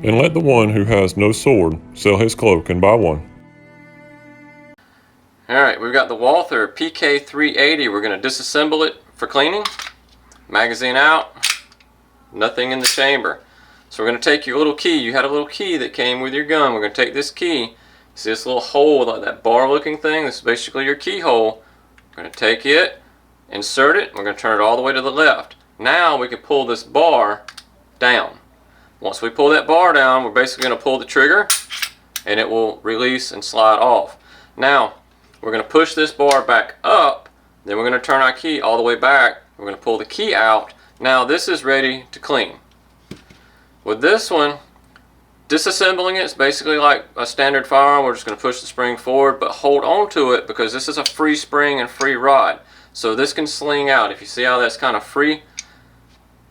and let the one who has no sword sell his cloak and buy one. Alright, we've got the Walther PK380. We're going to disassemble it for cleaning. Magazine out, nothing in the chamber. So we're going to take your little key. You had a little key that came with your gun. We're going to take this key. See this little hole, like that bar looking thing? This is basically your keyhole. We're going to take it, insert it, we're going to turn it all the way to the left. Now we can pull this bar down. Once we pull that bar down, we're basically going to pull the trigger and it will release and slide off. Now we're going to push this bar back up, then we're going to turn our key all the way back. We're going to pull the key out. Now this is ready to clean. With this one, disassembling it is basically like a standard firearm. We're just going to push the spring forward, but hold on to it because this is a free spring and free rod. So this can sling out. If you see how that's kind of free.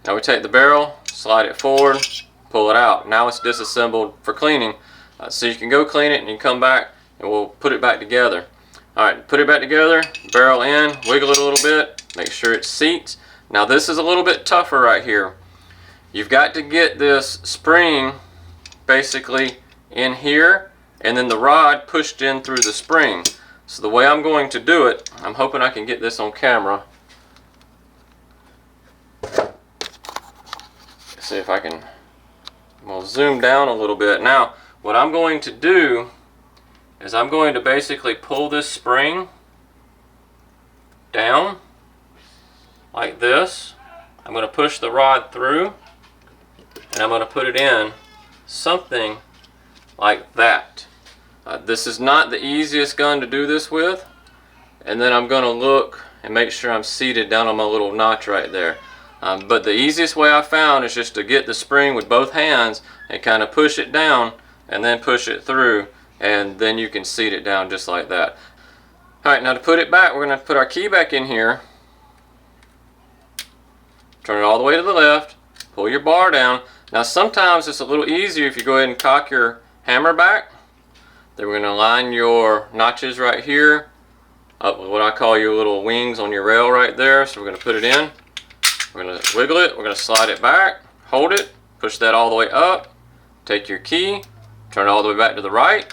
Now we take the barrel, slide it forward, pull it out. Now it's disassembled for cleaning. So you can go clean it and you come back and we'll put it back together. Alright, put it back together, barrel in, wiggle it a little bit, make sure it seats. Now this is a little bit tougher right here. You've got to get this spring basically in here and then the rod pushed in through the spring. So the way I'm going to do it, I'm hoping I can get this on camera. Let's see if I can. We'll zoom down a little bit. Now what I'm going to do is I'm going to basically pull this spring down like this. I'm going to push the rod through and I'm going to put it in something like that. This is not the easiest gun to do this with, and then I'm going to look and make sure I'm seated down on my little notch right there. But the easiest way I found is just to get the spring with both hands and kind of push it down and then push it through, and then you can seat it down just like that. Alright, now to put it back, we're going to put our key back in here, turn it all the way to the left, pull your bar down. Now sometimes it's a little easier if you go ahead and cock your hammer back. Then we're going to line your notches right here up with what I call your little wings on your rail right there. So we're going to put it in. We're going to wiggle it. We're going to slide it back, hold it, push that all the way up, take your key, turn it all the way back to the right.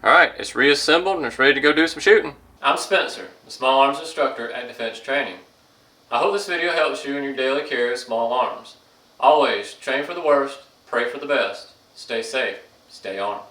Alright, it's reassembled and it's ready to go do some shooting. I'm Spencer, the Small Arms Instructor at Defense Training. I hope this video helps you in your daily care of small arms. Always train for the worst, pray for the best, stay safe, stay armed.